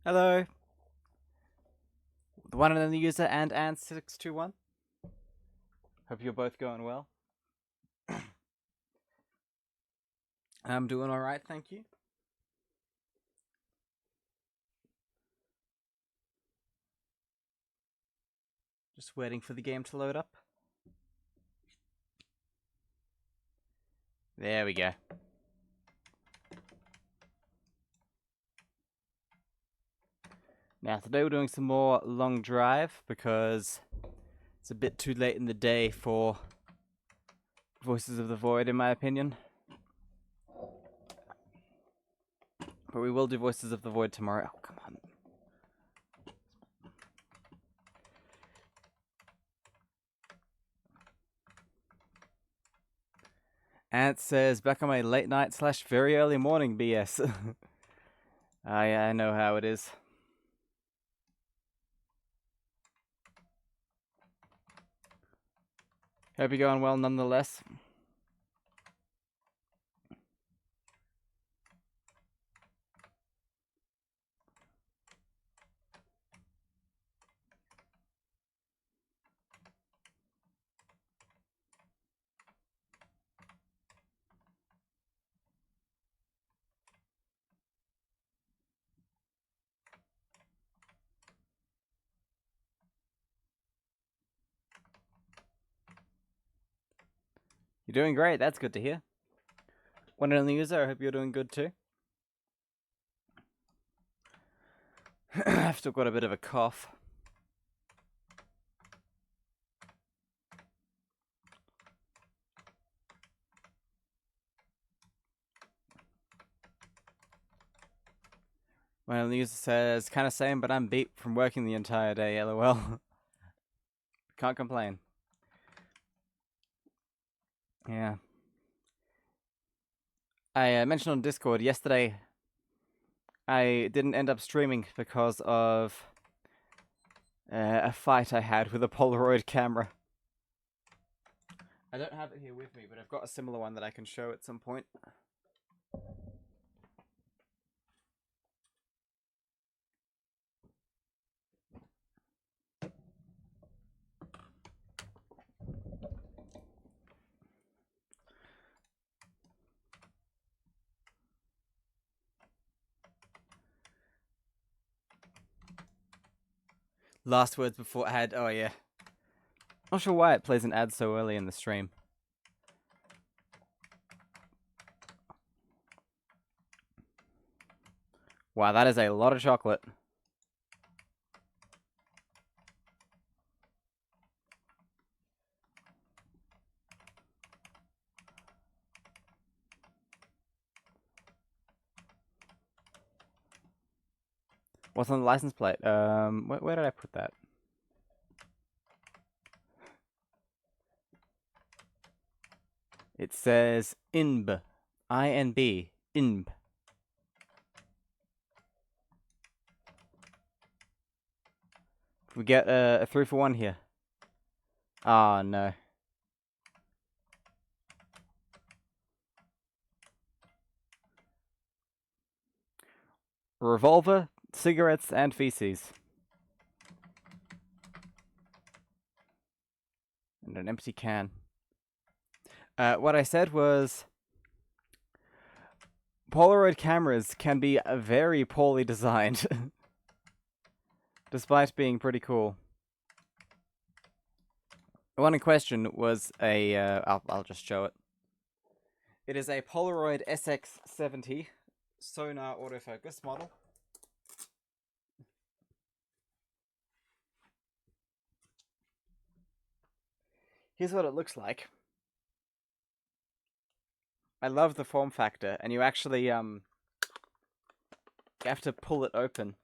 Hello, the one and only user and Ant621. Hope you're both going well. I'm doing alright, thank you. Just waiting for the game to load up. There we go. Now, today we're doing some more long drive because it's a bit too late in the day for Voices of the Void, in my opinion. But we will do Voices of the Void tomorrow. Oh, come on. Ant says, back on my late night / very early morning BS. I know how it is. Hope you're going well nonetheless. You're doing great, that's good to hear. One and only user, I hope you're doing good too. I've still got a bit of a cough. One of the user says, kinda same, but I'm beat from working the entire day, lol. Can't complain. Yeah. I mentioned on Discord yesterday I didn't end up streaming because of a fight I had with a Polaroid camera. I don't have it here with me, but I've got a similar one that I can show at some point. Last words before ad. Oh yeah. Not sure why it plays an ad so early in the stream. Wow, that is a lot of chocolate. What's on the license plate? Where did I put that? It says INB. INB. INB. We get a 3 for 1 here. Ah, oh, no. Revolver, cigarettes, and feces. And an empty can. What I said was, Polaroid cameras can be very poorly designed, despite being pretty cool. The one in question was a, I'll just show it. It is a Polaroid SX70 Sonar autofocus model. Here's what it looks like. I love the form factor, and you actually you have to pull it open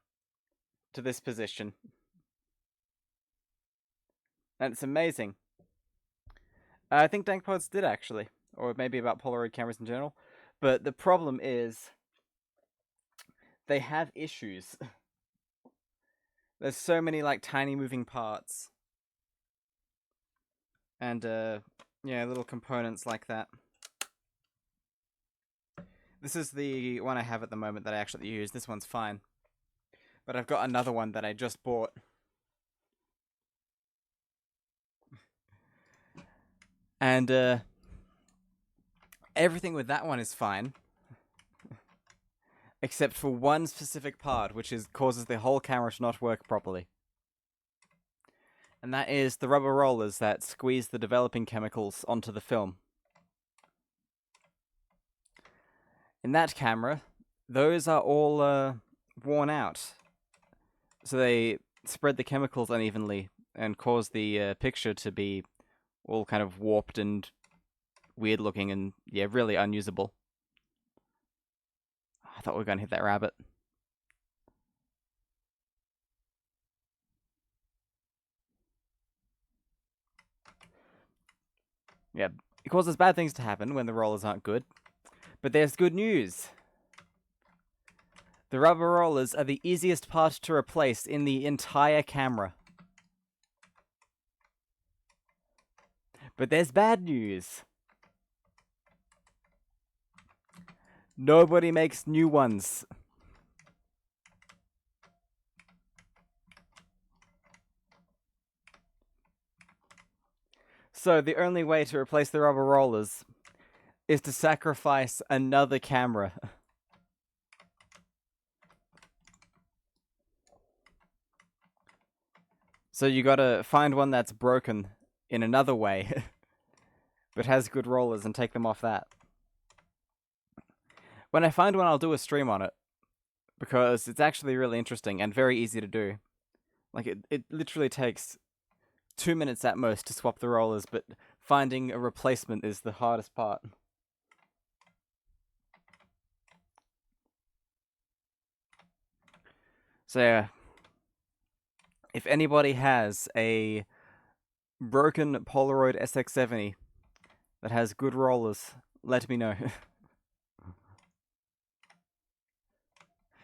to this position. And it's amazing. I think DankPods did actually, or maybe about Polaroid cameras in general. But the problem is, they have issues. There's so many like tiny moving parts, and yeah, little components like that. This is the one I have at the moment that I actually use. This one's fine. But I've got another one that I just bought. And everything with that one is fine. Except for one specific part, which causes the whole camera to not work properly. And that is the rubber rollers that squeeze the developing chemicals onto the film. In that camera, those are all worn out. So they spread the chemicals unevenly and cause the picture to be all kind of warped and weird looking and, yeah, really unusable. I thought we were going to hit that rabbit. Yeah, it causes bad things to happen when the rollers aren't good. But there's good news. The rubber rollers are the easiest part to replace in the entire camera. But there's bad news. Nobody makes new ones. So the only way to replace the rubber rollers is to sacrifice another camera. So you gotta find one that's broken in another way, but has good rollers and take them off that. When I find one, I'll do a stream on it, because it's actually really interesting and very easy to do. Like, it literally takes 2 minutes at most to swap the rollers, but finding a replacement is the hardest part. So yeah, if anybody has a broken Polaroid SX70 that has good rollers, let me know.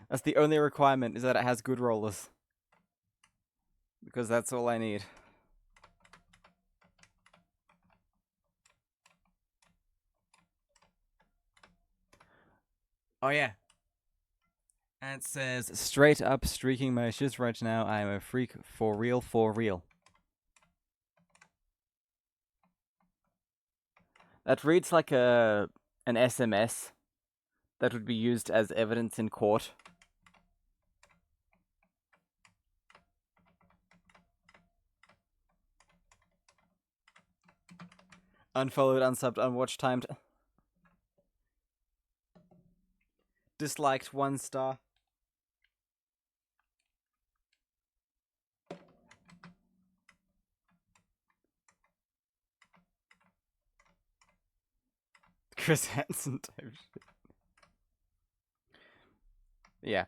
That's the only requirement, is that it has good rollers. Because that's all I need. Oh yeah. And it says, straight up streaking my shiz right now. I am a freak for real, for real. That reads like an SMS that would be used as evidence in court. Unfollowed, unsubbed, unwatched, timed. Disliked, 1 star. Chris Hansen type shit. Yeah.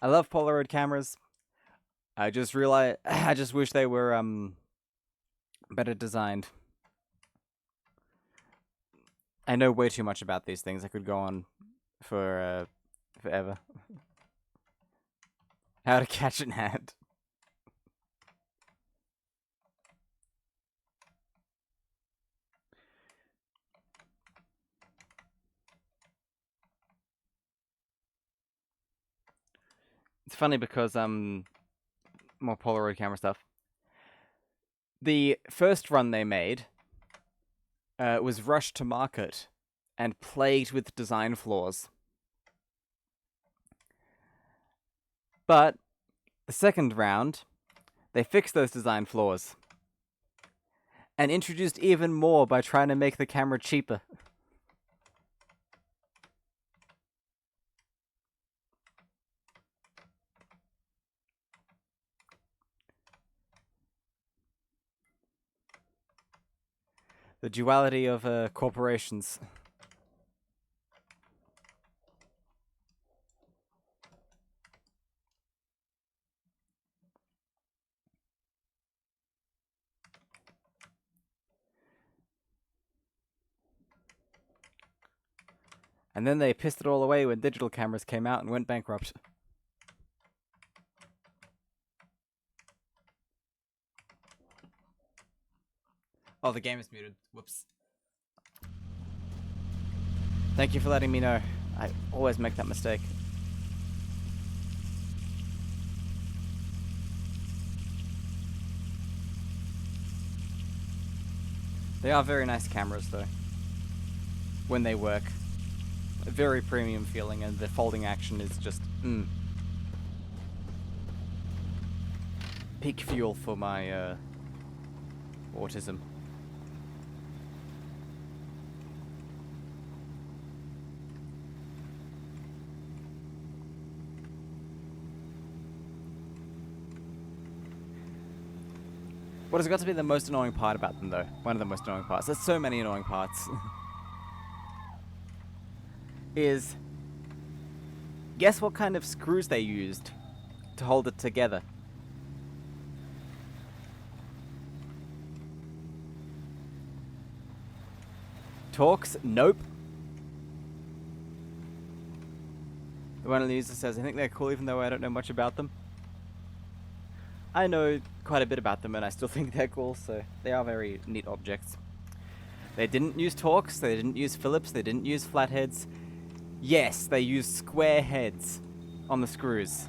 I love Polaroid cameras. I just realized, I just wish they were better designed. I know way too much about these things. I could go on for forever. How to catch an ad. It's funny because more Polaroid camera stuff. The first run they made was rushed to market and plagued with design flaws. But the second round, they fixed those design flaws and introduced even more by trying to make the camera cheaper. The duality of corporations. And then they pissed it all away when digital cameras came out and went bankrupt. Oh, the game is muted. Whoops. Thank you for letting me know. I always make that mistake. They are very nice cameras, though. When they work. A very premium feeling, and the folding action is just, peak fuel for my, autism. What has got to be the most annoying part about them, though? One of the most annoying parts. There's so many annoying parts. Is... Guess what kind of screws they used to hold it together? Torx? Nope. The one on the user says, I think they're cool even though I don't know much about them. I know quite a bit about them and I still think they're cool, so they are very neat objects. They didn't use Torx, they didn't use Phillips, they didn't use flatheads. Yes, they used square heads on the screws.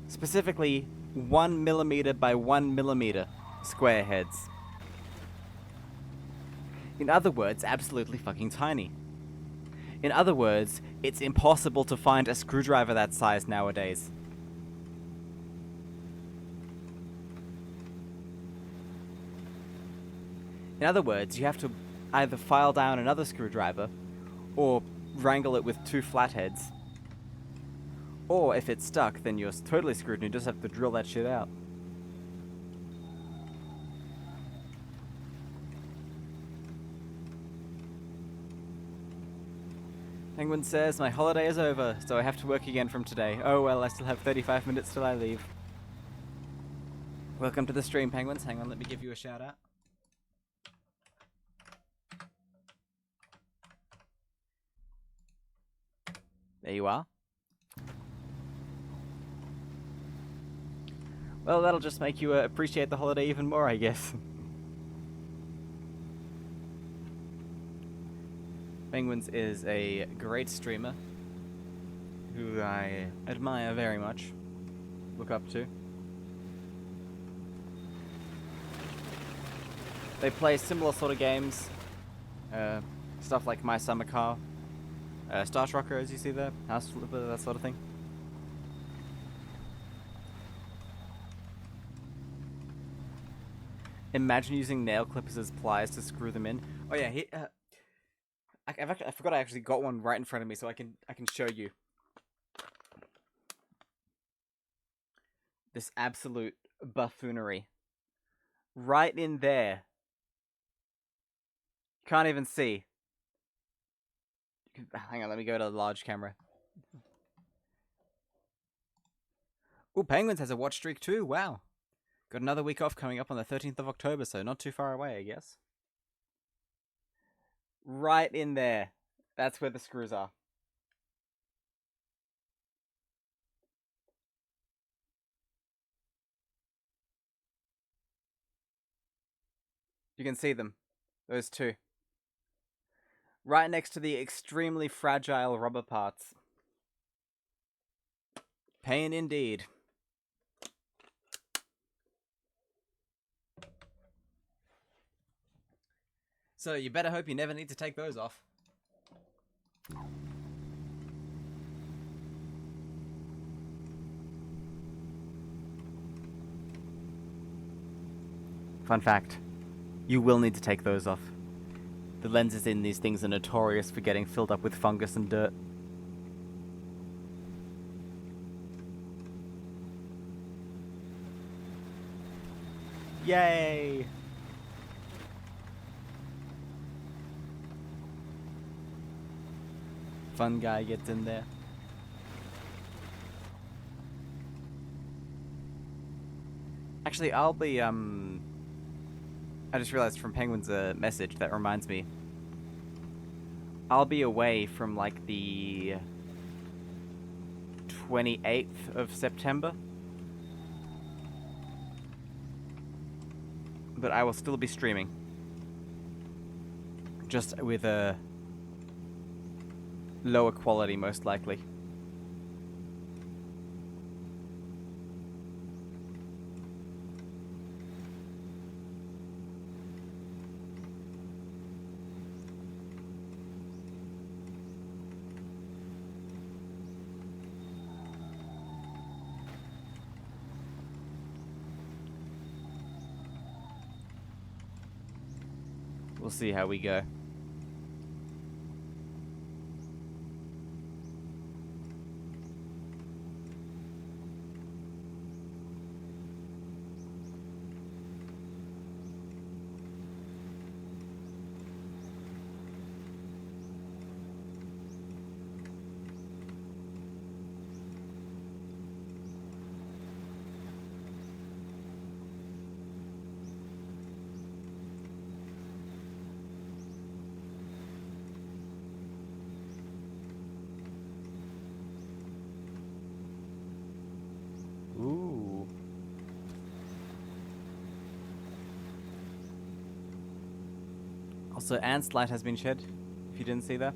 Specifically, 1mm by 1mm square heads. In other words, absolutely fucking tiny. In other words, it's impossible to find a screwdriver that size nowadays. In other words, you have to either file down another screwdriver, or wrangle it with 2 flatheads. Or if it's stuck, then you're totally screwed and you just have to drill that shit out. Penguin says, my holiday is over, so I have to work again from today. Oh well, I still have 35 minutes till I leave. Welcome to the stream, Penguins. Hang on, let me give you a shout out. There you are. Well, that'll just make you appreciate the holiday even more, I guess. Penguins is a great streamer who I admire very much, look up to. They play similar sort of games, stuff like My Summer Car, Star Trocker, as you see there, House Flipper, that sort of thing. Imagine using nail clippers as pliers to screw them in. Oh yeah, I forgot I actually got one right in front of me, so I can show you. This absolute buffoonery. Right in there. You can't even see. Hang on, let me go to the large camera. Ooh, Penguins has a watch streak too, wow. Got another week off coming up on the 13th of October, so not too far away, I guess. Right in there. That's where the screws are. You can see them. Those two. Right next to the extremely fragile rubber parts. Pain indeed. So you better hope you never need to take those off. Fun fact, you will need to take those off. The lenses in these things are notorious for getting filled up with fungus and dirt. Yay! Fun guy gets in there. Actually, I'll be, I just realized from Penguin's message, that reminds me. I'll be away from, like, the 28th of September. But I will still be streaming. Just with a lower quality, most likely. we'll see how we go. Ooh. Also, Ant's light has been shed, if you didn't see that.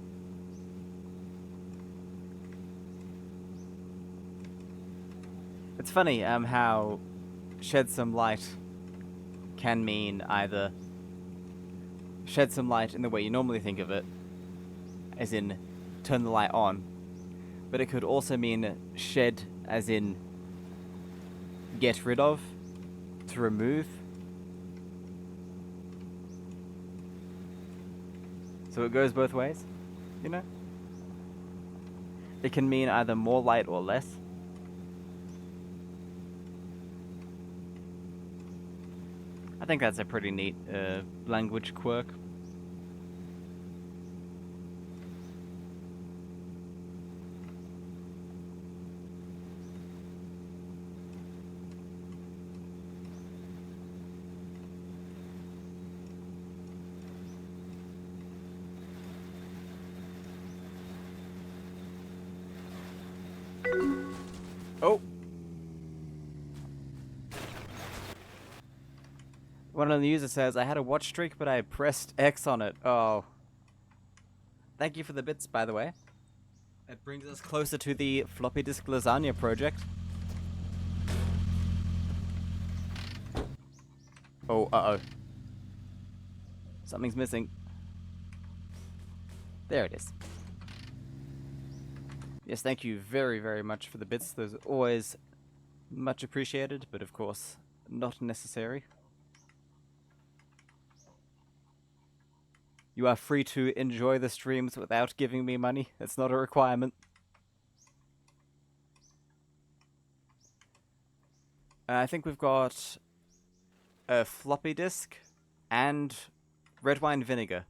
It's funny how shed some light can mean either shed some light in the way you normally think of it, as in turn the light on, but it could also mean shed as in get rid of, to remove. So it goes both ways, you know? It can mean either more light or less. I think that's a pretty neat language quirk. Oh! One of the user says, I had a watch streak, but I pressed X on it. Oh. Thank you for the bits, by the way. That brings us closer to the floppy disk lasagna project. Oh, uh-oh. Something's missing. There it is. Yes, thank you very, very much for the bits. Those are always much appreciated, but of course, not necessary. You are free to enjoy the streams without giving me money. It's not a requirement. I think we've got a floppy disk and red wine vinegar.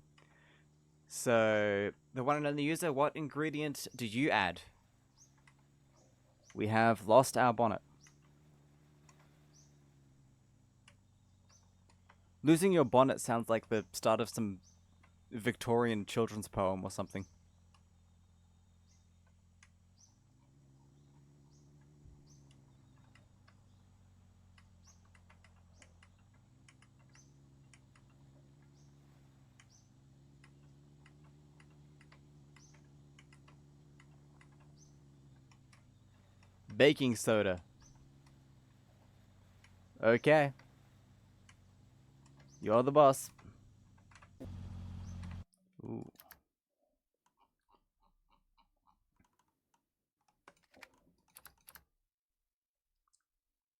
So, the one and only user, what ingredient do you add? We have lost our bonnet. Losing your bonnet sounds like the start of some Victorian children's poem or something. Baking soda. Okay. You're the boss. Ooh.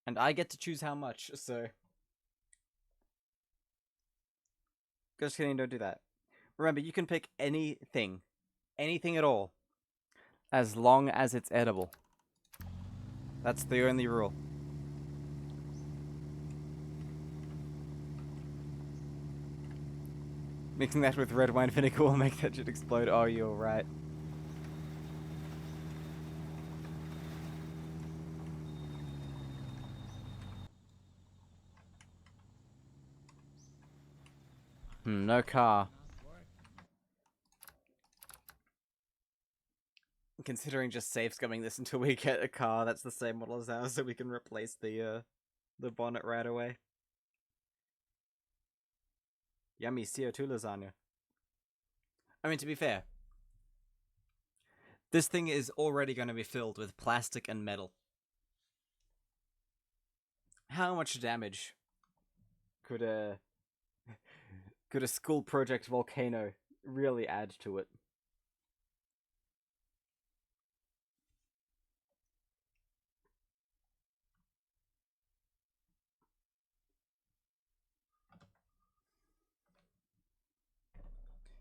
And I get to choose how much, so... Just kidding, don't do that. Remember, you can pick anything. Anything at all. As long as it's edible. That's the only rule. Mixing that with red wine vinegar will make that shit explode. Oh, you're right. No car. Considering just safe scumming this until we get a car that's the same model as ours, so we can replace the bonnet right away. Yummy CO2 lasagna. I mean, to be fair, this thing is already going to be filled with plastic and metal. How much damage could a school project volcano really add to it?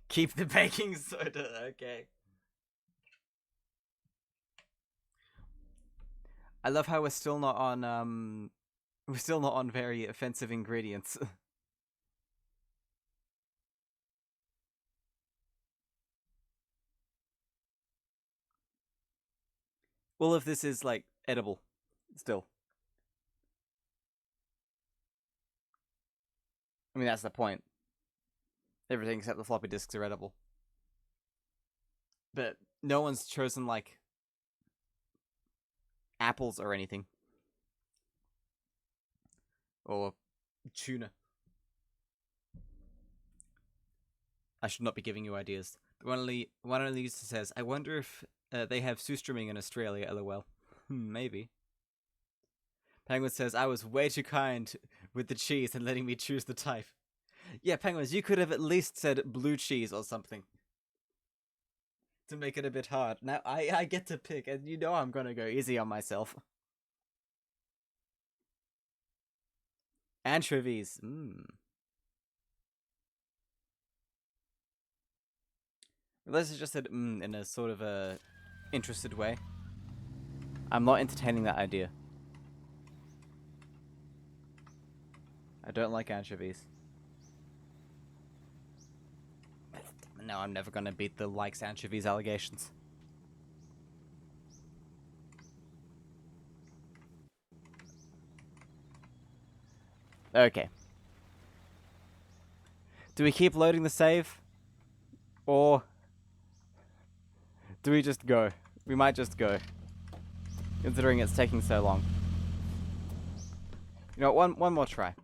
Keep the baking soda, okay. I love how we're still not on very offensive ingredients. Well, if this is like edible, still. I mean, that's the point. Everything except the floppy disks are edible. But no one's chosen like apples or anything. Or tuna. I should not be giving you ideas. One of these says, I wonder if they have Sustrumming in Australia, lol. Maybe. Penguin says, I was way too kind with the cheese and letting me choose the type. Yeah, Penguins, you could have at least said blue cheese or something. To make it a bit hard. Now, I get to pick, and you know I'm gonna go easy on myself. Anchovies. Unless it's just said in a sort of a interested way. I'm not entertaining that idea. I don't like anchovies. No, I'm never gonna beat the likes anchovies allegations. Okay. Do we keep loading the save? Or do we just go? We might just go. Considering it's taking so long. You know, one more try.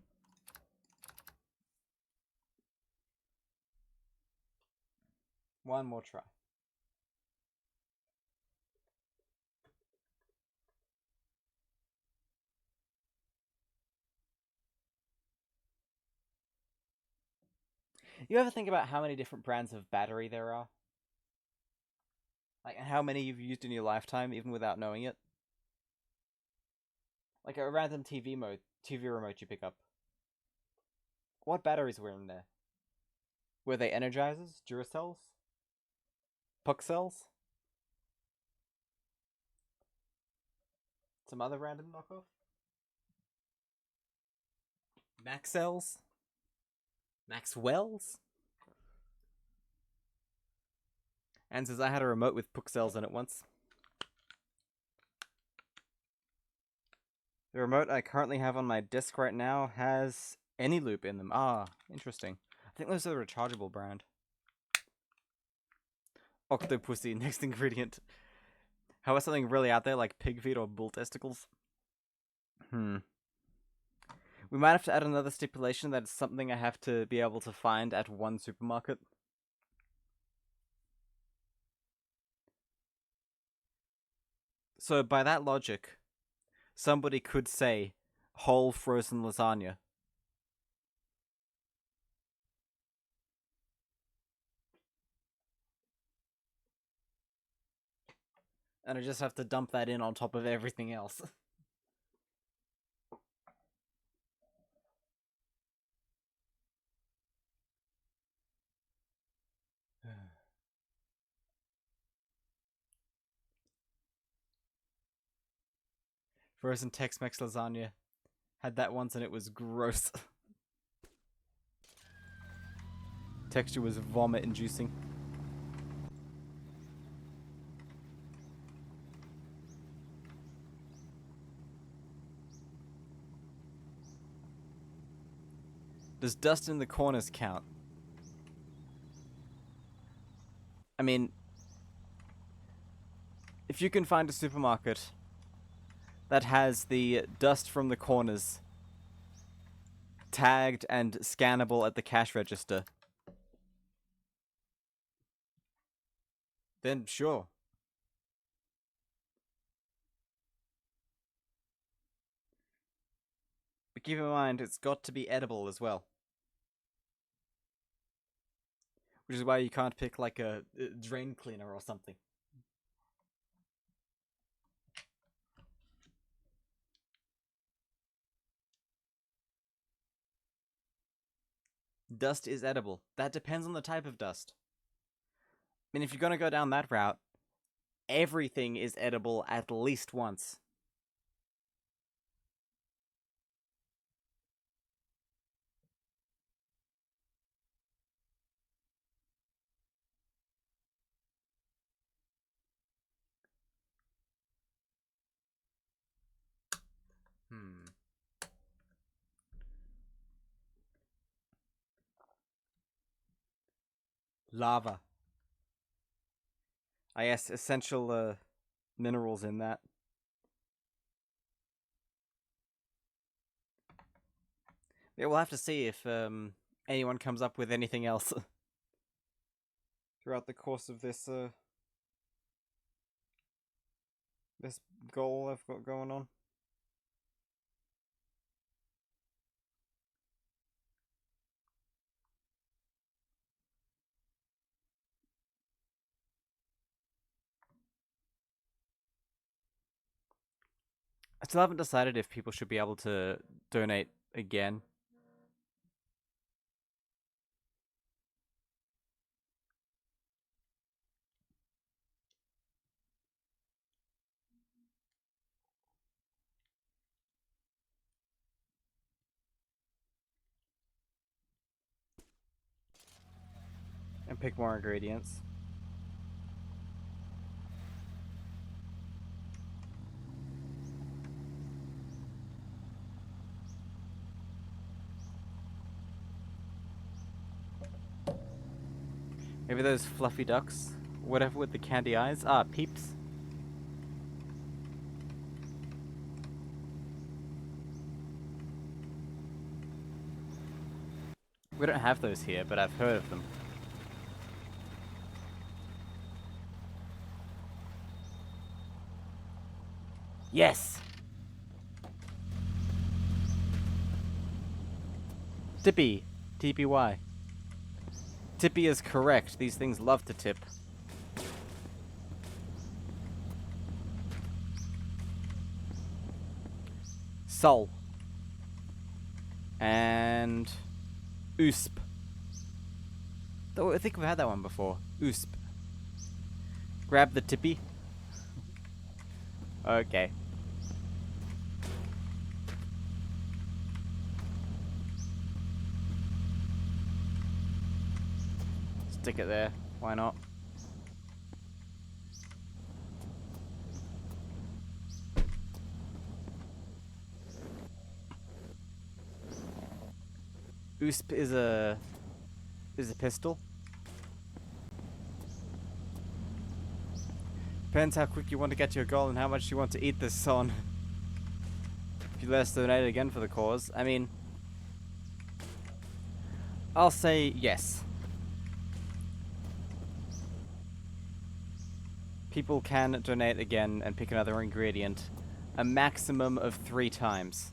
One more try. You ever think about how many different brands of battery there are? Like, how many you've used in your lifetime, even without knowing it? Like a random TV remote you pick up. What batteries were in there? Were they Energizers? Duracells? Puckcells? Some other random knockoff? Maxells? Maxwells? And says I had a remote with Puckcells in it once. The remote I currently have on my desk right now has Anyloop in them. Ah, interesting. I think those are the rechargeable brand. Octopussy, next ingredient. How about something really out there like pig feet or bull testicles? We might have to add another stipulation that it's something I have to be able to find at one supermarket. So by that logic, somebody could say whole frozen lasagna. And I just have to dump that in on top of everything else. Frozen Tex-Mex lasagna. Had that once and it was gross. Texture was vomit-inducing. Does dust in the corners count? I mean, if you can find a supermarket that has the dust from the corners tagged and scannable at the cash register, then sure. But keep in mind, it's got to be edible as well. Which is why you can't pick like a drain cleaner or something. Dust is edible. That depends on the type of dust. mean, if you're gonna go down that route, everything is edible at least once. Lava. I guess essential minerals in that. Yeah, we'll have to see if anyone comes up with anything else throughout the course of this this goal I've got going on. I still haven't decided if people should be able to donate again. And pick more ingredients. Maybe those fluffy ducks, whatever with the candy eyes. Ah, Peeps. We don't have those here, but I've heard of them. Yes! Tippy. TPY. Tippy is correct. These things love to tip. Sol. And... Usp. Though I think we've had that one before. Usp. Grab the tippy. Okay. Stick it there. Why not? Usp is a pistol. Depends how quick you want to get to your goal and how much you want to eat this on. If you let us donate again for the cause, I mean, I'll say yes. People can donate again and pick another ingredient a maximum of 3 times.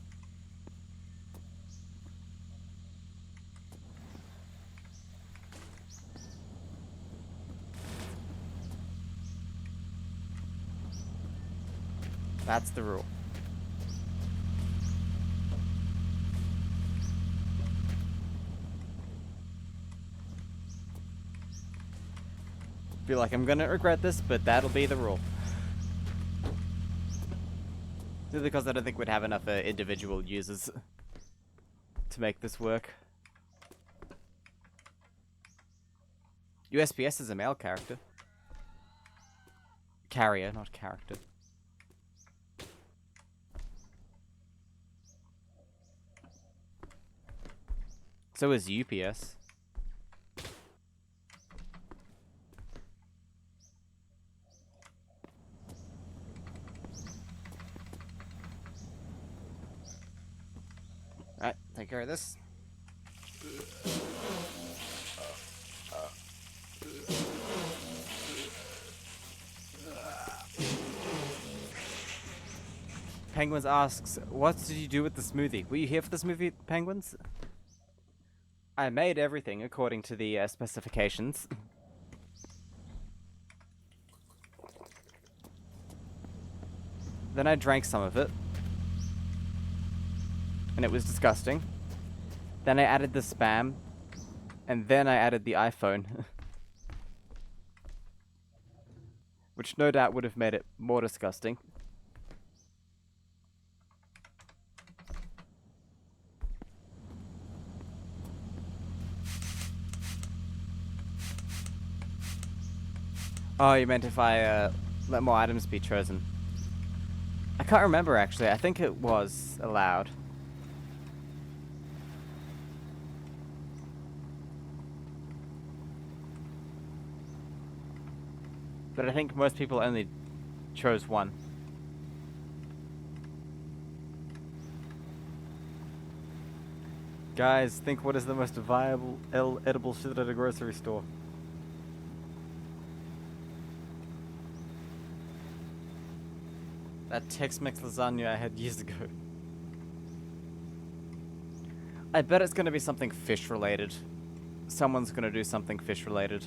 That's the rule. Feel like I'm gonna regret this, but that'll be the rule. Simply because I don't think we'd have enough individual users to make this work. USPS is a male character. Carrier, not character. So is UPS. Alright, take care of this. Penguins asks, what did you do with the smoothie? Were you here for the smoothie, Penguins? I made everything according to the specifications. Then I drank some of it. And it was disgusting. Then I added the Spam. And then I added the iPhone. which no doubt would have made it more disgusting. Oh, you meant if I let more items be chosen. I can't remember actually. I think it was allowed. But I think most people only chose one. Guys, think what is the most viable edible shit at a grocery store? That Tex-Mex lasagna I had years ago. I bet it's gonna be something fish related. Someone's gonna do something fish related.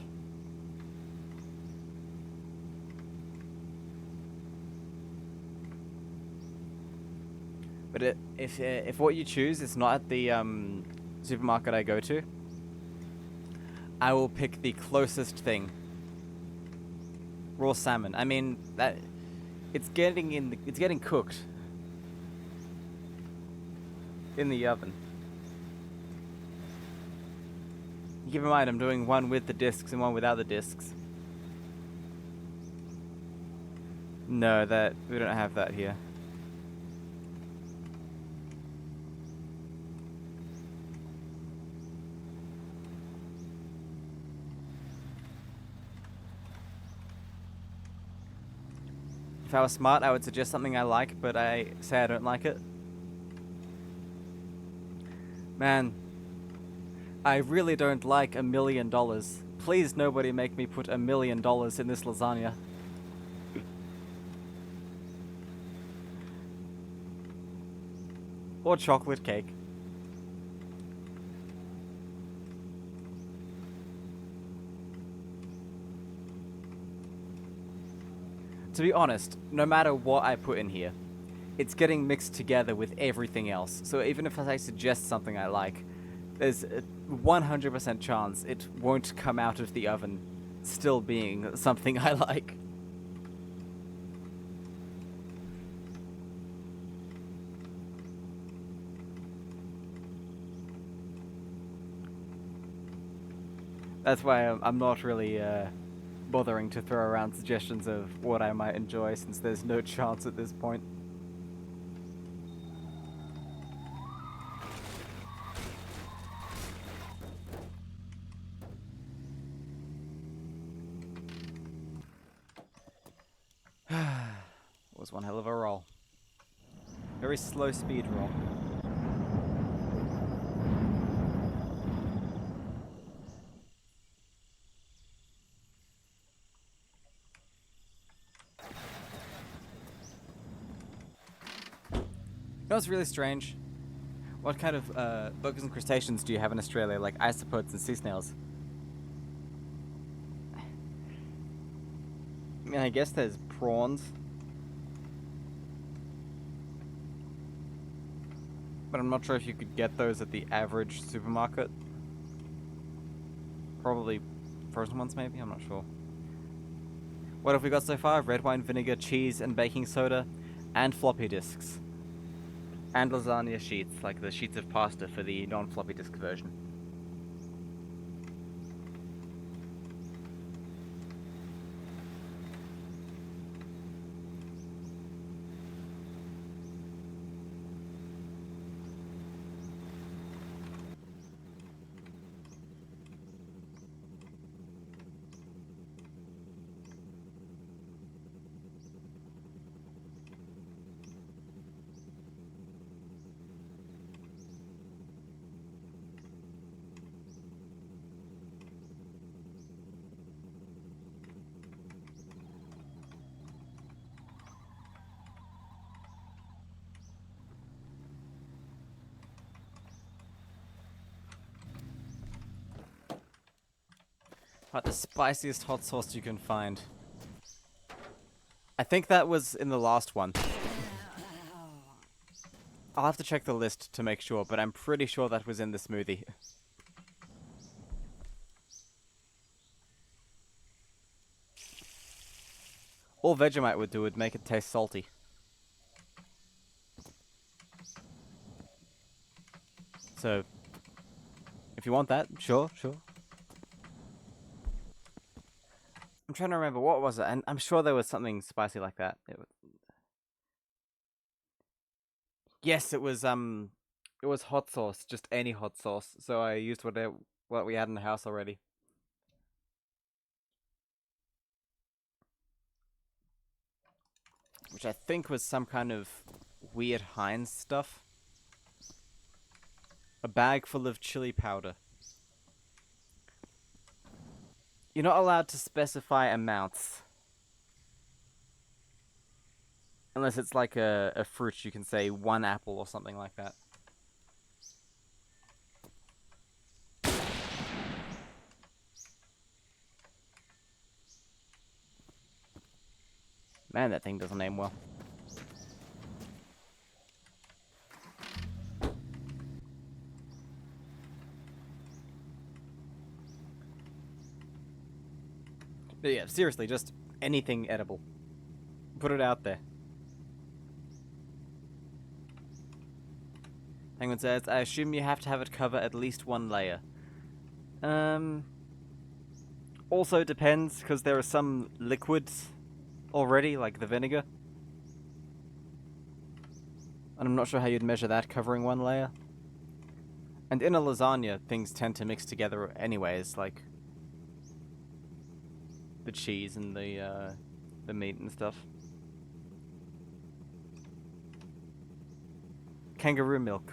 But if what you choose is not at the supermarket I go to, I will pick the closest thing. Raw salmon. I mean that it's getting cooked in the oven. Keep in mind, I'm doing one with the discs and one without the discs. No, we don't have that here. If I was smart, I would suggest something I like, but I say I don't like it. Man, I really don't like $1 million. Please, nobody make me put $1 million in this lasagna. Or chocolate cake. To be honest, no matter what I put in here, it's getting mixed together with everything else. So even if I suggest something I like, there's a 100% chance it won't come out of the oven still being something I like. That's why I'm not really bothering to throw around suggestions of what I might enjoy, since there's no chance at this point. Was one hell of a roll. Very slow speed roll. You know what's really strange? What kind of bugs and crustaceans do you have in Australia, like isopods and sea snails? I mean, I guess there's prawns. But I'm not sure if you could get those at the average supermarket. Probably frozen ones, maybe? I'm not sure. What have we got so far? Red wine vinegar, cheese, and baking soda, and floppy disks. And lasagna sheets, like the sheets of pasta for the non-floppy disk version. What, the spiciest hot sauce you can find? I think that was in the last one. I'll have to check the list to make sure, but I'm pretty sure that was in the smoothie. All Vegemite would do would make it taste salty. So, if you want that, sure. I'm trying to remember, what was it? And I'm sure there was something spicy like that. Yes, it was hot sauce, just any hot sauce. So I used what we had in the house already. Which I think was some kind of weird Heinz stuff. A bag full of chili powder. You're not allowed to specify amounts. Unless it's like a fruit, you can say 1 apple or something like that. Man, that thing doesn't aim well. But yeah, seriously, just anything edible. Put it out there. Penguin says, I assume you have to have it cover at least 1 layer. Also depends, because there are some liquids already, like the vinegar. And I'm not sure how you'd measure that covering 1 layer. And in a lasagna, things tend to mix together anyways, like the cheese and the meat and stuff. Kangaroo milk.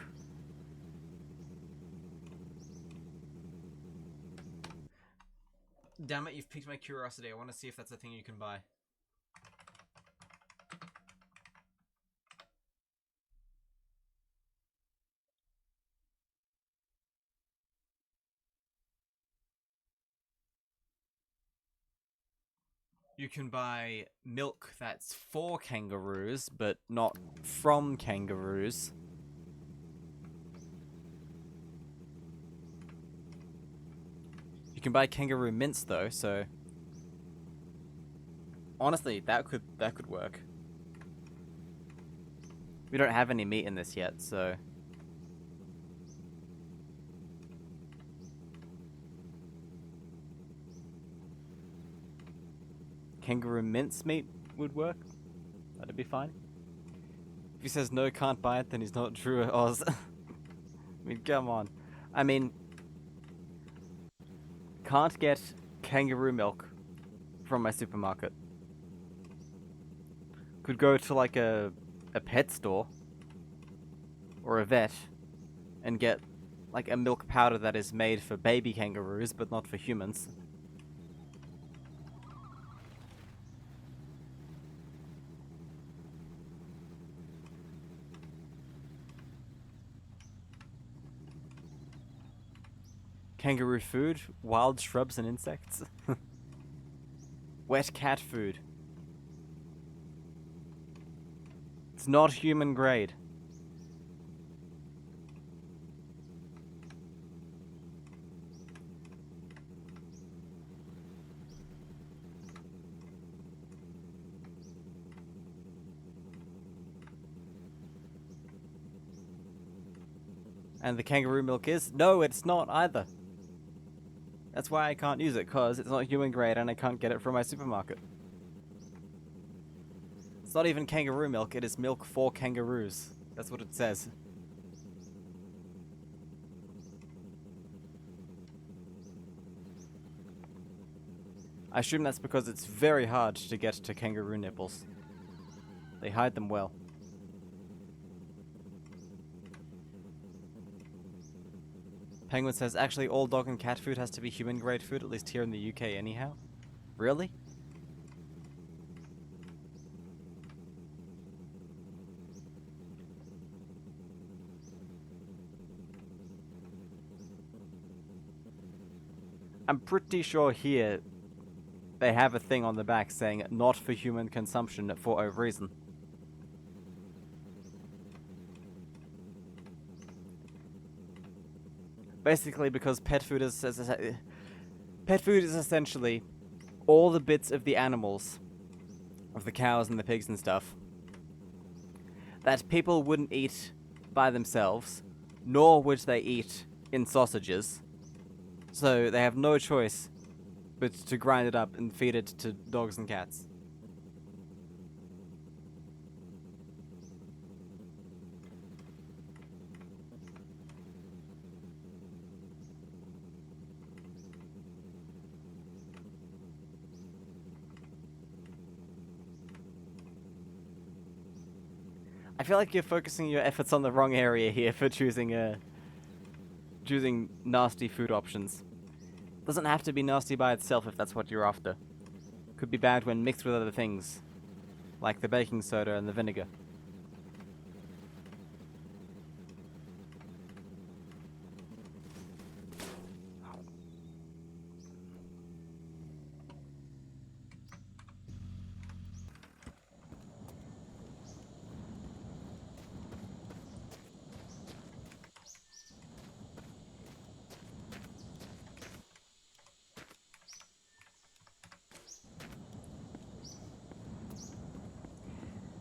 Damn it, you've piqued my curiosity. I want to see if that's a thing you can buy. You can buy milk that's for kangaroos, but not from kangaroos. You can buy kangaroo mince though, so honestly, that could work. We don't have any meat in this yet, so kangaroo mince meat would work. That'd be fine. If he says no, can't buy it, then he's not Drew or Oz. I mean, come on. I mean, can't get kangaroo milk from my supermarket. Could go to like a pet store or a vet and get like a milk powder that is made for baby kangaroos but not for humans. Kangaroo food, wild shrubs and insects. Wet cat food. It's not human grade. And the kangaroo milk is? No, it's not either. That's why I can't use it, because it's not human grade and I can't get it from my supermarket. It's not even kangaroo milk, it is milk for kangaroos. That's what it says. I assume that's because it's very hard to get to kangaroo nipples. They hide them well. Penguin says, actually all dog and cat food has to be human grade food, at least here in the UK anyhow. Really? I'm pretty sure here they have a thing on the back saying not for human consumption for a reason. Basically because pet food is essentially all the bits of the animals of the cows and the pigs and stuff that people wouldn't eat by themselves, nor would they eat in sausages. So they have no choice but to grind it up and feed it to dogs and cats. I feel like you're focusing your efforts on the wrong area here for choosing nasty food options. Doesn't have to be nasty by itself if that's what you're after. Could be bad when mixed with other things, like the baking soda and the vinegar.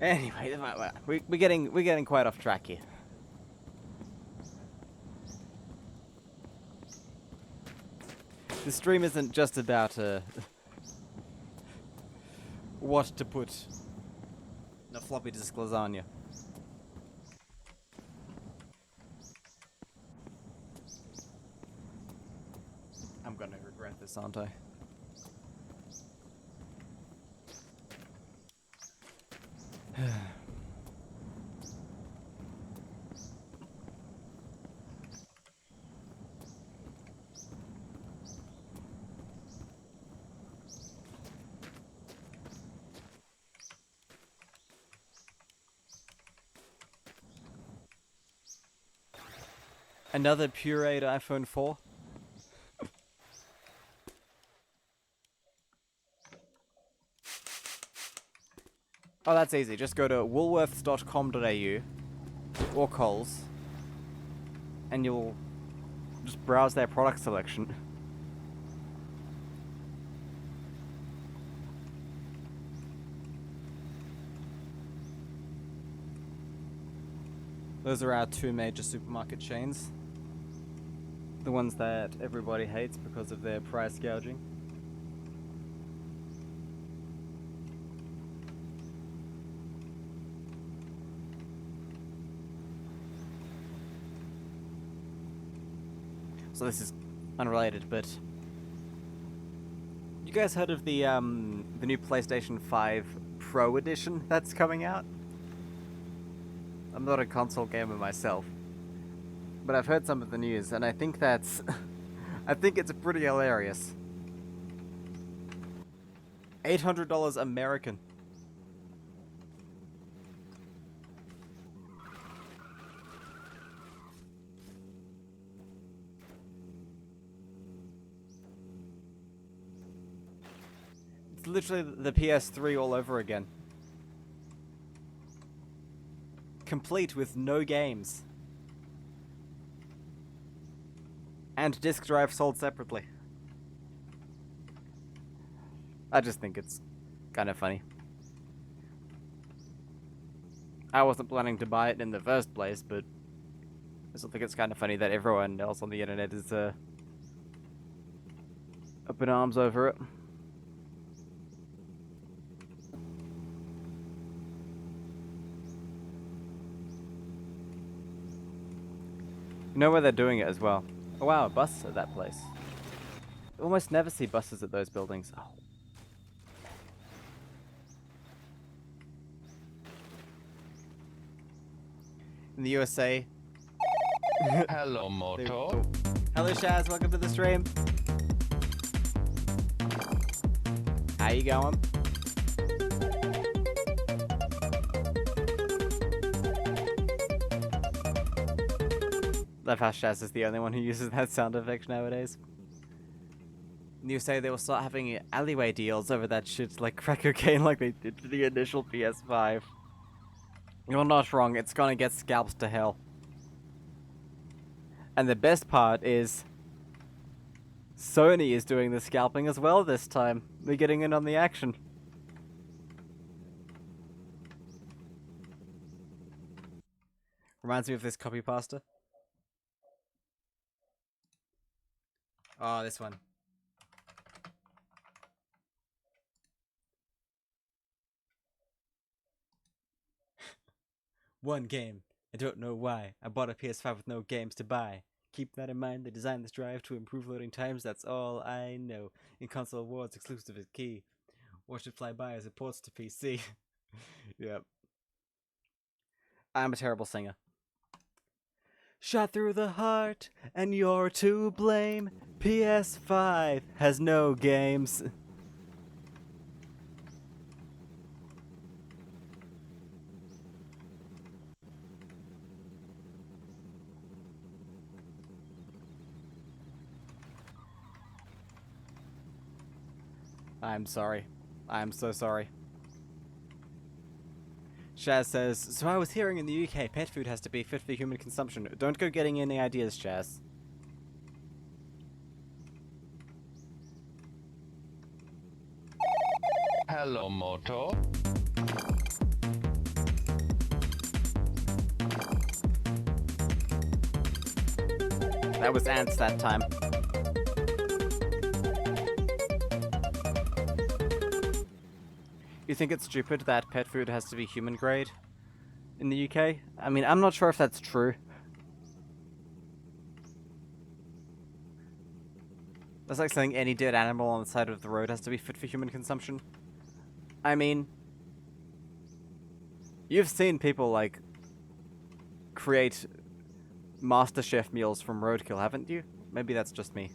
Anyway, we're getting quite off track here. The stream isn't just about what to put in a floppy disk lasagna. I'm gonna regret this, aren't I? Another pureed iPhone 4? Oh, that's easy. Just go to woolworths.com.au or Coles and you'll just browse their product selection. Those are our two major supermarket chains. The ones that everybody hates because of their price gouging. So this is unrelated, but you guys heard of the new PlayStation 5 Pro Edition that's coming out? I'm not a console gamer myself, but I've heard some of the news, and I think that's I think it's pretty hilarious. $800 American. It's literally the PS3 all over again. Complete with no games. And disk drive sold separately. I just think it's kind of funny. I wasn't planning to buy it in the first place, but I still think it's kind of funny that everyone else on the internet is up in arms over it. You know where they're doing it as well. Oh wow, a bus at that place. You almost never see buses at those buildings. Oh. In the USA. Hello, Moto. Oh. Hello, Shaz. Welcome to the stream. How you going? Love how Shaz is the only one who uses that sound effect nowadays. You say they will start having alleyway deals over that shit like crack cocaine like they did to the initial PS5. You're not wrong, it's gonna get scalped to hell. And the best part is Sony is doing the scalping as well this time. They're getting in on the action. Reminds me of this copy pasta. Oh, this one. One game. I don't know why. I bought a PS5 with no games to buy. Keep that in mind. They designed this drive to improve loading times. That's all I know. In console awards, exclusive is key. Watch it fly by as it ports to PC. Yep. I'm a terrible singer. Shot through the heart, and you're to blame. PS5 has no games. I'm sorry. I'm so sorry. Shaz says, so I was hearing in the UK pet food has to be fit for human consumption. Don't go getting any ideas, Shaz. Hello, Moto. That was ants that time. You think it's stupid that pet food has to be human grade in the UK? I mean, I'm not sure if that's true. That's like saying any dead animal on the side of the road has to be fit for human consumption. I mean, you've seen people, like, create MasterChef meals from roadkill, haven't you? Maybe that's just me.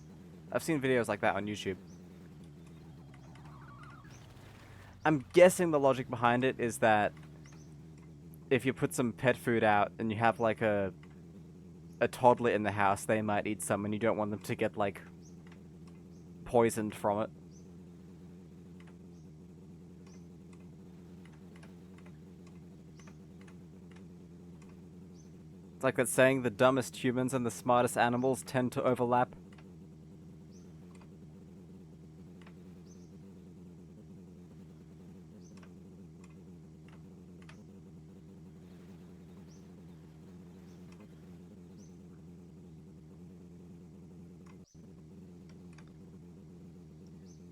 I've seen videos like that on YouTube. I'm guessing the logic behind it is that if you put some pet food out and you have, like, a toddler in the house, they might eat some and you don't want them to get, like, poisoned from it. It's like that saying, the dumbest humans and the smartest animals tend to overlap.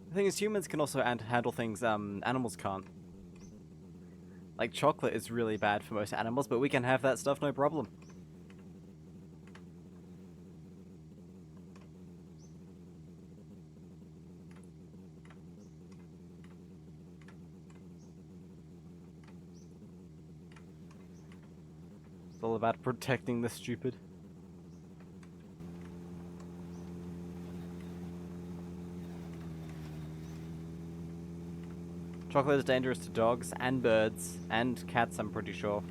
The thing is, humans can also handle things animals can't. Like, chocolate is really bad for most animals, but we can have that stuff no problem. It's all about protecting the stupid. Chocolate is dangerous to dogs and birds and cats, I'm pretty sure.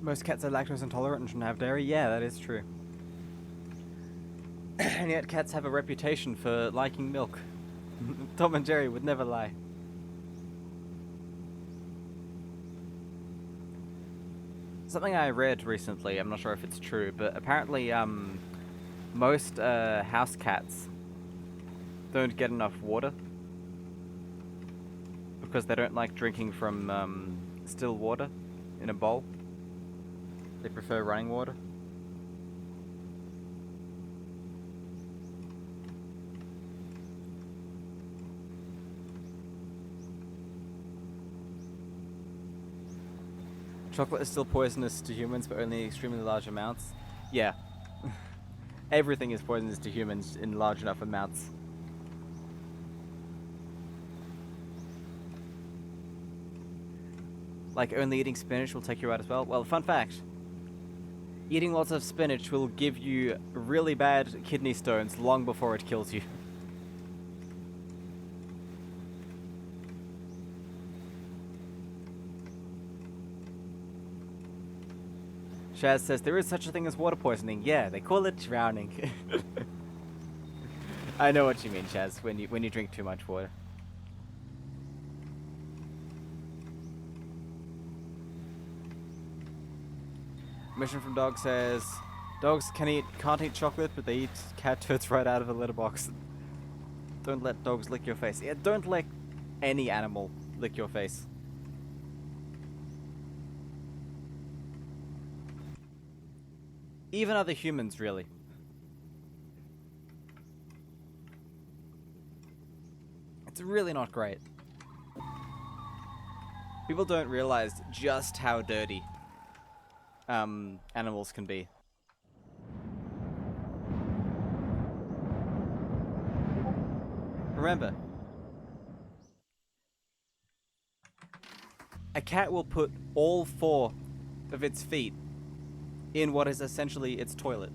Most cats are lactose intolerant and shouldn't have dairy. Yeah, that is true. And yet cats have a reputation for liking milk. Tom and Jerry would never lie. Something I read recently, I'm not sure if it's true, but apparently most house cats don't get enough water because they don't like drinking from still water in a bowl. They prefer running water. Chocolate is still poisonous to humans, but only in extremely large amounts. Yeah. Everything is poisonous to humans in large enough amounts. Like, only eating spinach will take you out as well? Well, fun fact. Eating lots of spinach will give you really bad kidney stones long before it kills you. Shaz says, there is such a thing as water poisoning. Yeah, they call it drowning. I know what you mean, Shaz, when you drink too much water. Mission from Dog says, dogs can't eat chocolate, but they eat cat turds right out of a litter box. Don't let dogs lick your face. Yeah, don't let any animal lick your face. Even other humans, really. It's really not great. People don't realize just how dirty animals can be. Remember, a cat will put all 4 of its feet in what is essentially its toilet.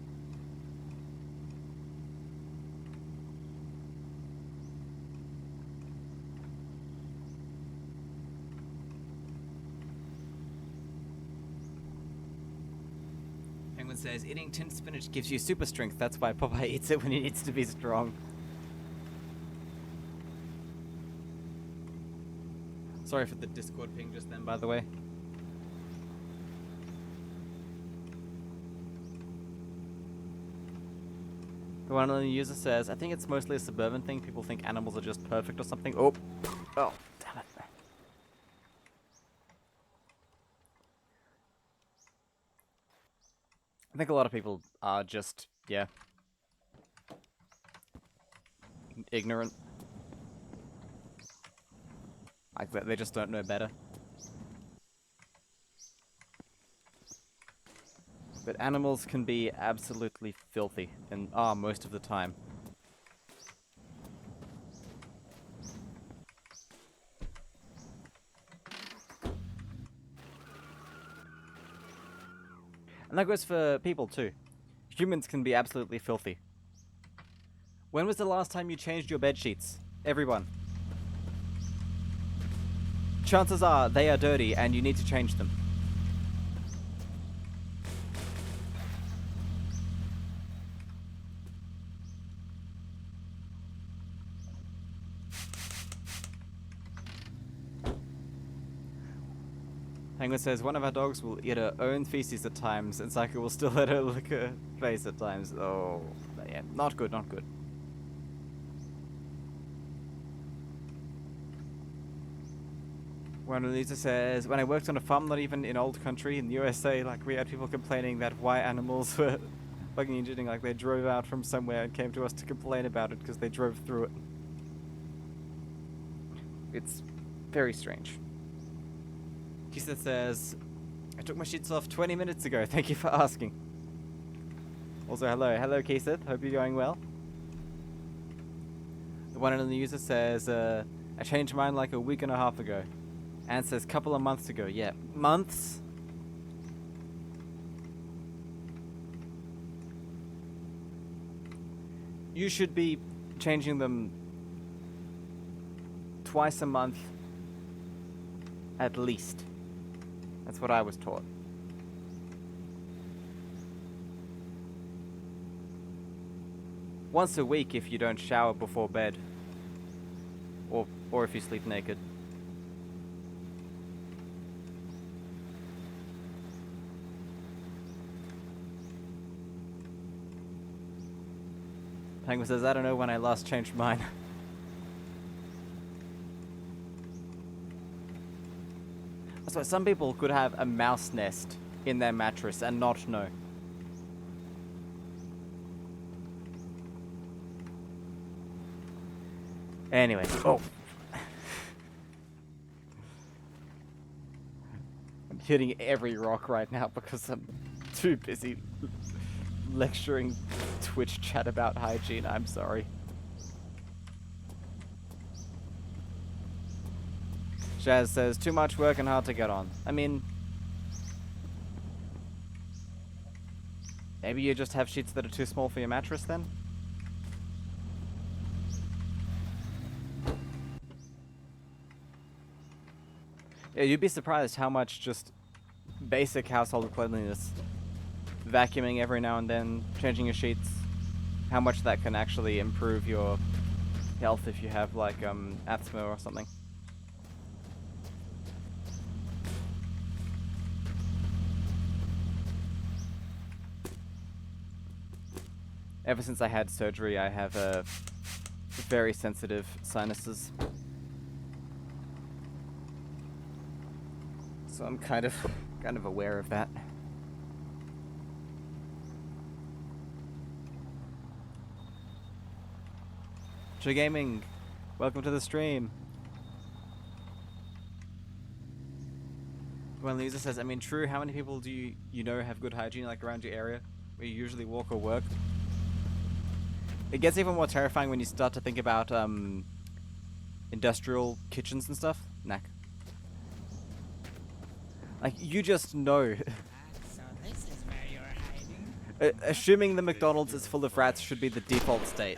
Penguin says, eating tinned spinach gives you super strength. That's why Popeye eats it when he needs to be strong. Sorry for the Discord ping just then, by the way. The one on the user says, I think it's mostly a suburban thing. People think animals are just perfect or something. Oh, damn it. I think a lot of people are just, yeah, ignorant. Like, they just don't know better. But animals can be absolutely filthy, and are most of the time. And that goes for people too. Humans can be absolutely filthy. When was the last time you changed your bed sheets? Everyone. Chances are they are dirty and you need to change them. Penguin says, one of our dogs will eat her own feces at times, and Psycho will still let her lick her face at times. Oh, yeah, not good, not good. One Lisa says, when I worked on a farm, not even in old country, in the USA, like, we had people complaining that white animals were fucking eating, like, they drove out from somewhere and came to us to complain about it because they drove through it. It's very strange. Kisa says, I took my sheets off 20 minutes ago. Thank you for asking. Also, hello. Hello, Keith. Hope you're going well. The one on the user says, I changed mine like a week and a half ago. And says, couple of months ago. Yeah, months? You should be changing them twice a month at least. That's what I was taught. Once a week if you don't shower before bed. Or if you sleep naked. Penguin says, I don't know when I last changed mine. That's why some people could have a mouse nest in their mattress and not know. Anyway, oh. I'm hitting every rock right now because I'm too busy lecturing Twitch chat about hygiene. I'm sorry. Jazz says, too much work and hard to get on. I mean, maybe you just have sheets that are too small for your mattress then? Yeah, you'd be surprised how much just basic household cleanliness, vacuuming every now and then, changing your sheets, how much that can actually improve your health if you have like asthma or something. Ever since I had surgery, I have very sensitive sinuses. So I'm kind of aware of that. True Gaming, welcome to the stream. When Lisa says, I mean, true, how many people do you know have good hygiene, like, around your area, where you usually walk or work? It gets even more terrifying when you start to think about, industrial kitchens and stuff. Knack. Like, you just know. So this is where you're hiding. Assuming the McDonald's is full of rats should be the default state.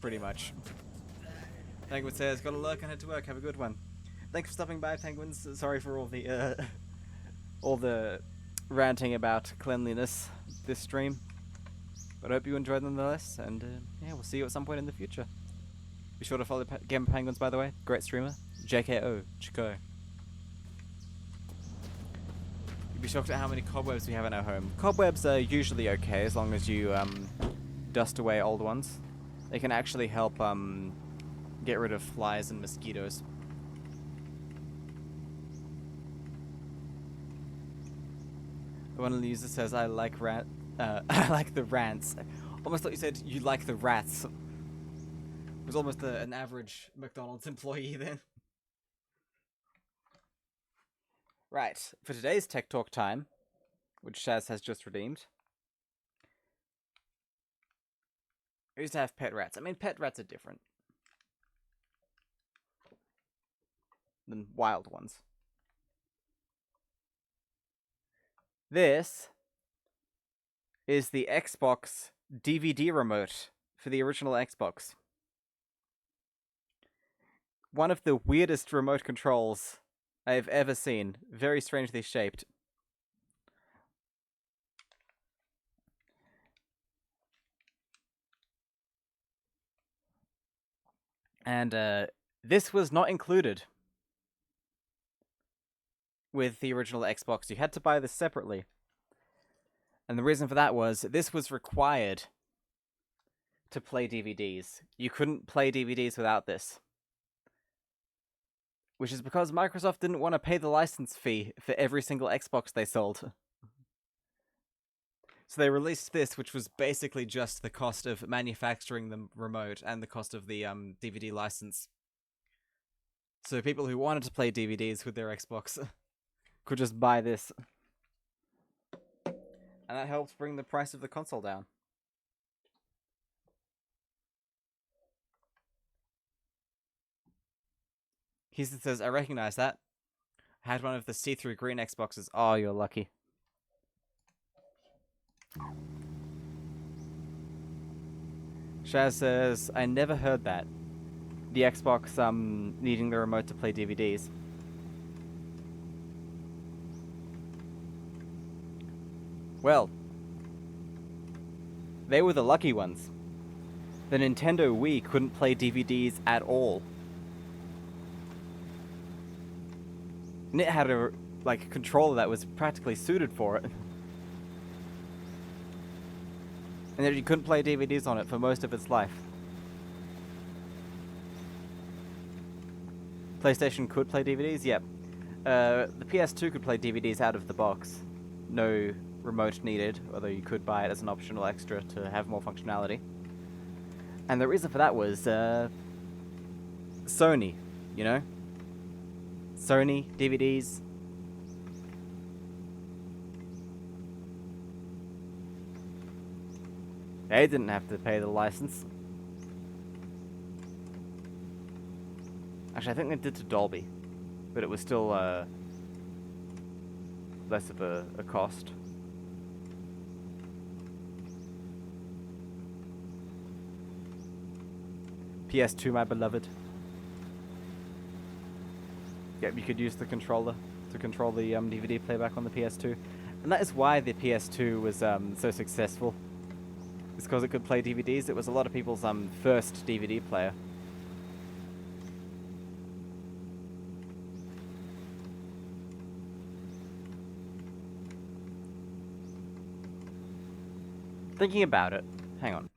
Pretty much. Penguin says, gotta lurk and head to work, have a good one. Thanks for stopping by, Penguins. Sorry for all the ranting about cleanliness this stream. But I hope you enjoyed nonetheless, and yeah, we'll see you at some point in the future. Be sure to follow Game of Penguins, by the way. Great streamer. JKO. Chico. You'd be shocked at how many cobwebs we have in our home. Cobwebs are usually okay as long as you dust away old ones. They can actually help get rid of flies and mosquitoes. One of the users says, I like I like the rants. Almost thought you said you like the rats. It was almost an average McDonald's employee then. Right, for today's Tech Talk time, which Shaz has just redeemed. I used to have pet rats. I mean, pet rats are different than wild ones. This is the Xbox DVD remote for the original Xbox. One of the weirdest remote controls I have ever seen. Very strangely shaped. And this was not included with the original Xbox. You had to buy this separately. And the reason for that was this was required to play DVDs. You couldn't play DVDs without this. Which is because Microsoft didn't want to pay the license fee for every single Xbox they sold. So they released this, which was basically just the cost of manufacturing the remote and the cost of the DVD license. So people who wanted to play DVDs with their Xbox could just buy this. And that helped bring the price of the console down. Houston says, I recognize that. I had one of the see-through green Xboxes. Oh, you're lucky. Shaz says, I never heard that. The Xbox needing the remote to play DVDs. Well, they were the lucky ones. The Nintendo Wii couldn't play DVDs at all. And it had a controller that was practically suited for it. And yet you couldn't play DVDs on it for most of its life. PlayStation could play DVDs? Yep. The PS2 could play DVDs out of the box. No remote needed, although you could buy it as an optional extra to have more functionality. And the reason for that was Sony, you know? Sony, DVDs. They didn't have to pay the license. Actually, I think they did to Dolby, but it was still less of a cost. PS2, my beloved. Yep, you could use the controller to control the DVD playback on the PS2. And that is why the PS2 was so successful. It's because it could play DVDs. It was a lot of people's first DVD player. Thinking about it, Hang on.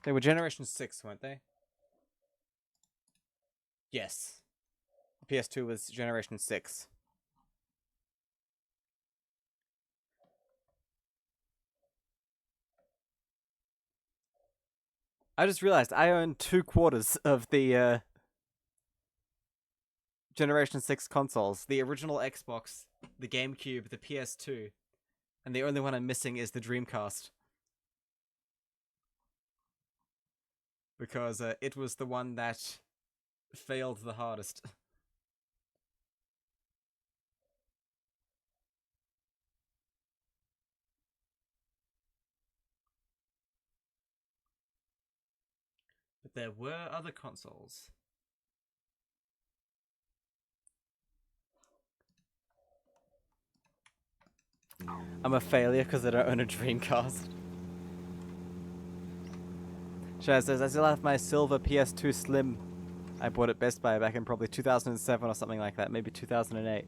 They were Generation 6, weren't they? Yes. PS2 was Generation 6. I just realized I own 2/4 of the Generation 6 consoles. The original Xbox, the GameCube, the PS2, and the only one I'm missing is the Dreamcast. Because it was the one that failed the hardest. But there were other consoles. I'm a failure because I don't own a Dreamcast. Shaz says, I still have my silver PS2 Slim. I bought at Best Buy back in probably 2007 or something like that, maybe 2008.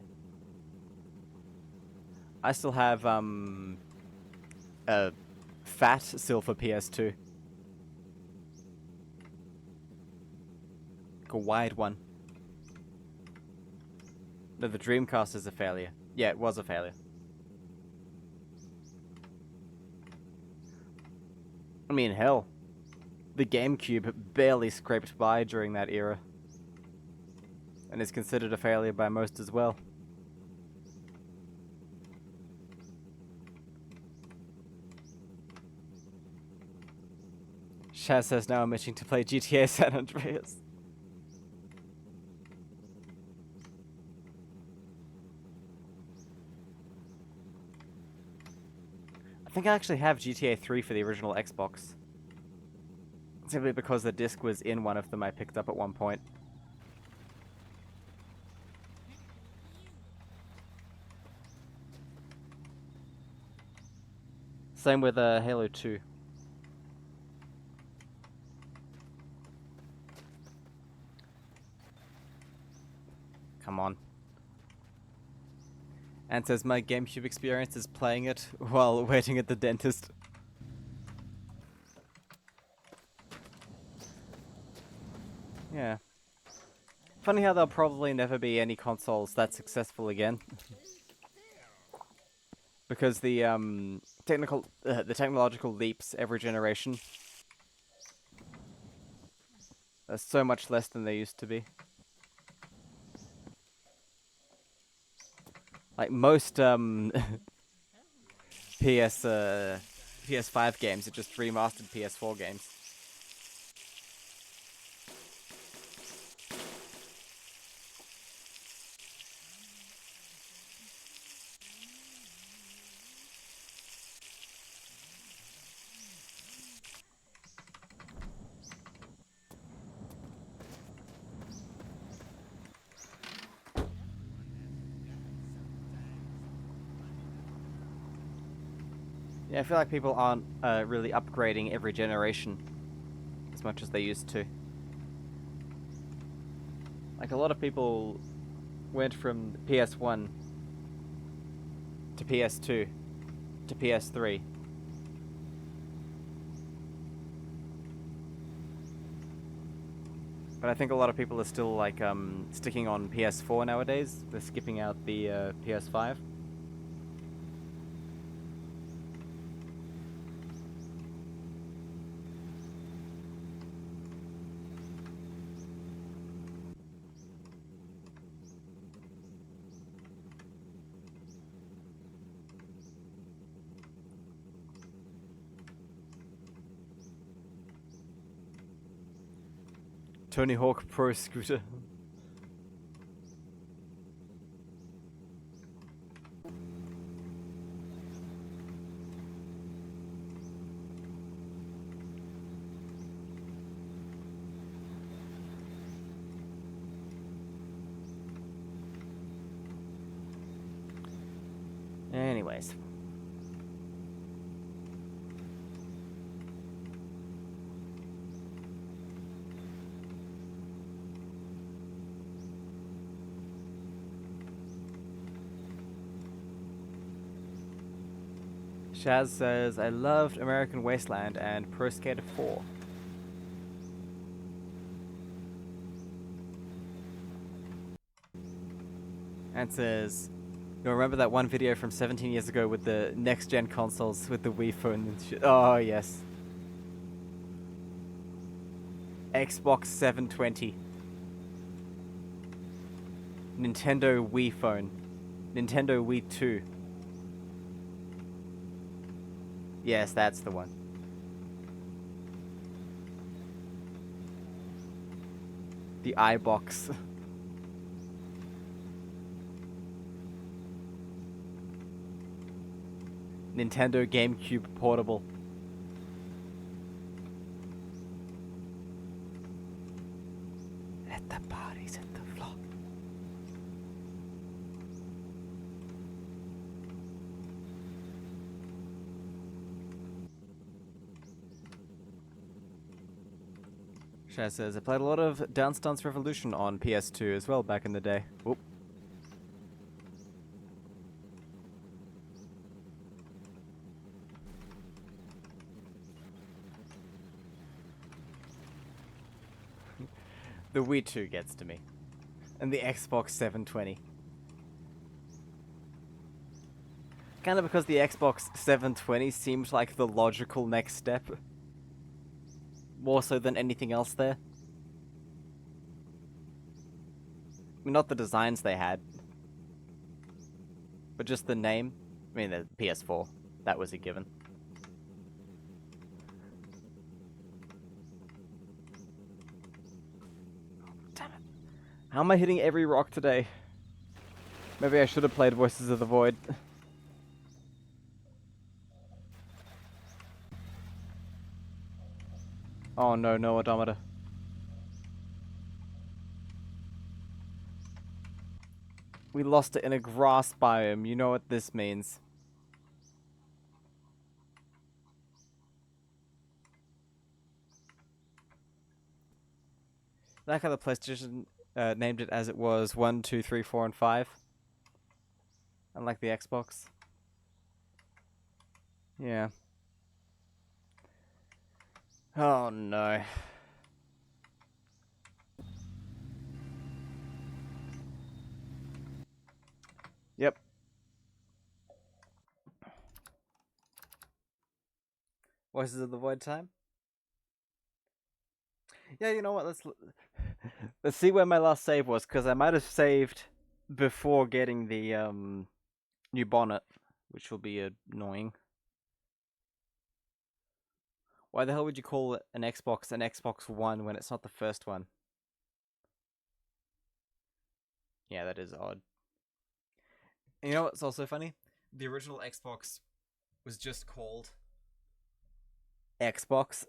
I still have a fat silver PS2. Like a wide one. No, the Dreamcast is a failure. Yeah, it was a failure. I mean, hell. The GameCube barely scraped by during that era. And is considered a failure by most as well. Shaz says now I'm itching to play GTA San Andreas. I think I actually have GTA 3 for the original Xbox. Simply because the disc was in one of them I picked up at one point. Same with Halo 2. Come on. And says my GameCube experience is playing it while waiting at the dentist. Yeah. Funny how there'll probably never be any consoles that successful again. Because the the technological leaps every generation are so much less than they used to be. Like most PS5 games are just remastered PS4 games. Yeah, I feel like people aren't really upgrading every generation as much as they used to. Like a lot of people went from PS1 to PS2 to PS3. But I think a lot of people are still like sticking on PS4 nowadays. They're skipping out the PS5. Tony Hawk Pro Scooter. Anyways. Shaz says, I loved American Wasteland and Pro Skater 4. And says, you remember that one video from 17 years ago with the next-gen consoles with the Wii phone and shit? Oh, yes. Xbox 720. Nintendo Wii phone. Nintendo Wii 2. Yes, that's the one. The iBox. Nintendo GameCube Portable. Let the parties hit the floor. Shaz says, I played a lot of Dance Dance Revolution on PS2 as well back in the day. Oop. The Wii 2 gets to me. And the Xbox 720. Kinda because the Xbox 720 seems like the logical next step. More so than anything else there. I mean, not the designs they had. But just the name. I mean, the PS4. That was a given. Damn it. How am I hitting every rock today? Maybe I should have played Voices of the Void. Oh no, no odometer. We lost it in a grass biome. You know what this means. I like how the PlayStation named it as it was 1, 2, 3, 4, and 5. Unlike the Xbox. Yeah. Oh no. Yep. Voices of the Void time? Yeah, you know what? Let's see where my last save was, because I might have saved before getting the new bonnet, which will be annoying. Why the hell would you call it an Xbox One when it's not the first one? Yeah, that is odd. You know what's also funny? The original Xbox was just called Xbox.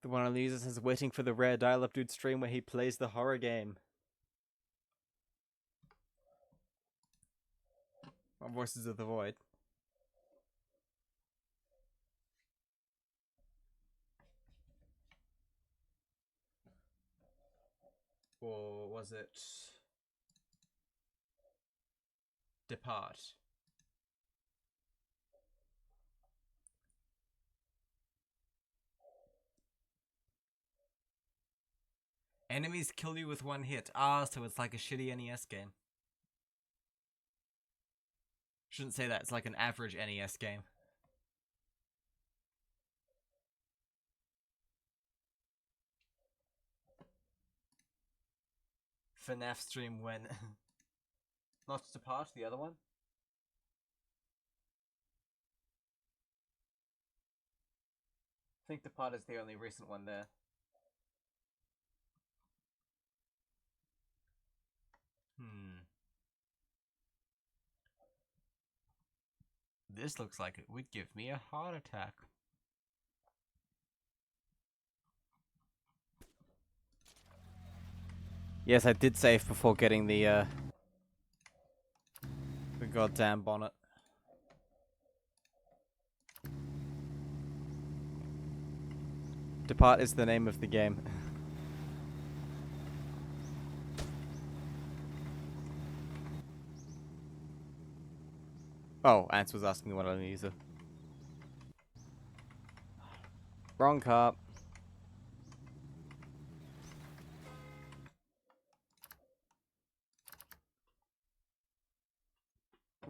The one on the user says waiting for the rare dial-up dude stream where he plays the horror game. On Voices of the Void. Or was it Depart? Enemies kill you with one hit. Ah, so it's like a shitty NES game. Shouldn't say that, it's like an average NES game. FNAF stream when... Not Depart, the other one? I think Depart is the only recent one there. This looks like it would give me a heart attack. Yes, I did save before getting the goddamn bonnet. Depart is the name of the game. Oh, Ants was asking what I'm a user. Wrong car.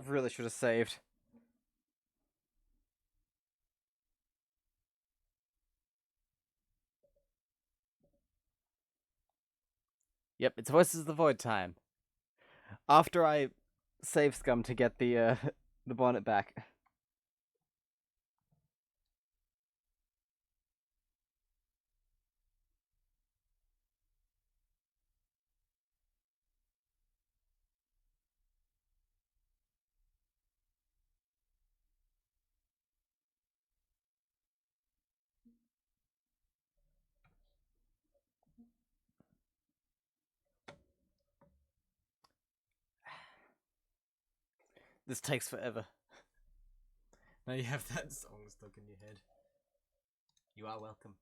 Really should have saved. Yep, it's Voices of the Void time. After I save Scum to get the the bonnet back. This takes forever. Now you have that song stuck in your head. You are welcome.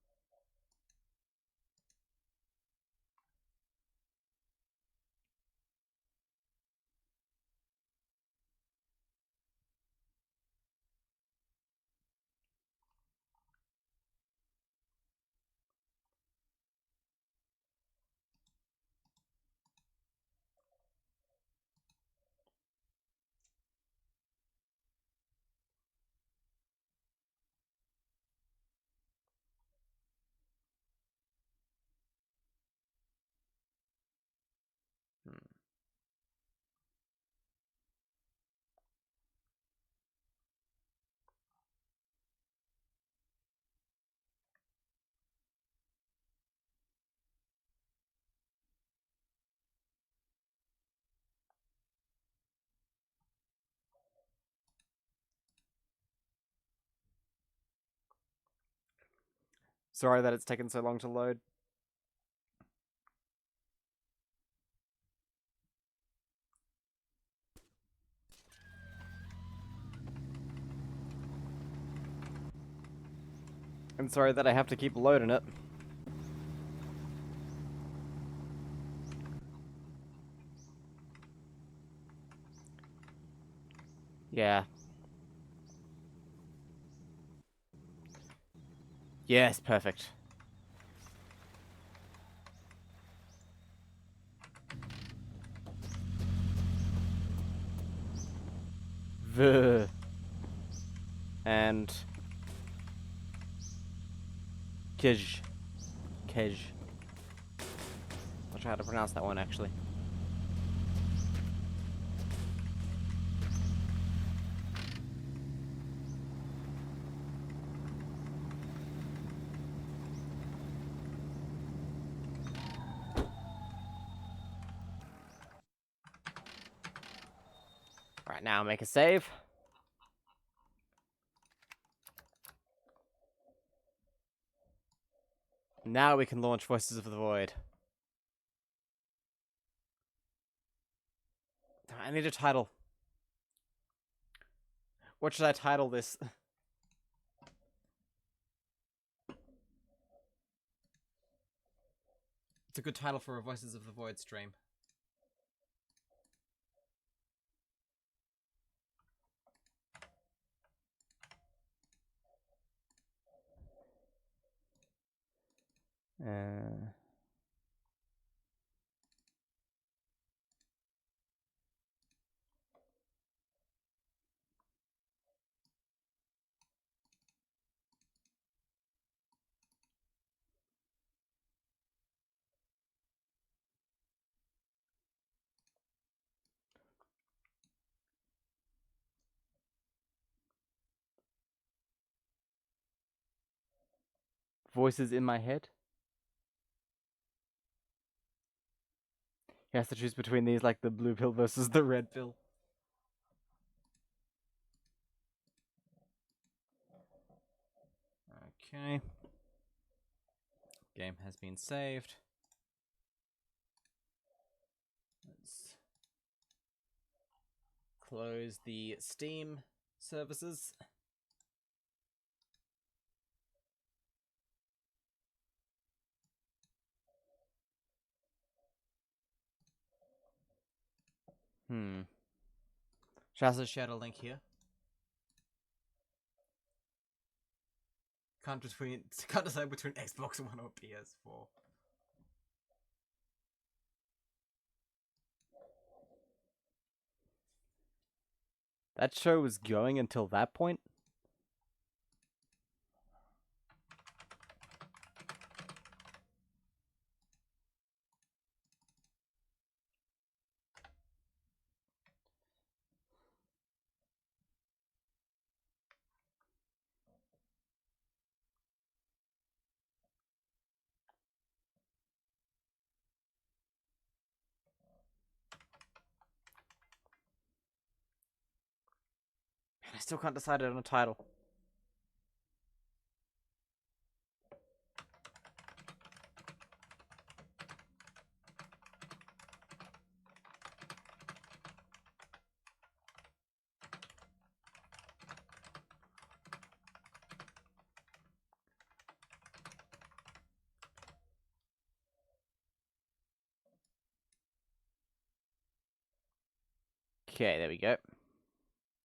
Sorry that it's taken so long to load. I'm sorry that I have to keep loading it. Yeah. Yes, perfect. V. And Kij. Kej. I'll try how to pronounce that one actually. Right now, make a save. Now we can launch Voices of the Void. I need a title. What should I title this? It's a good title for a Voices of the Void stream. Voices in my head. He has to choose between these, like the blue pill versus the red pill. Okay. Game has been saved. Let's close the Steam services. Shall I share a link here? Can't decide between Xbox One or PS4. That show was going until that point? I still can't decide on a title. Okay, there we go.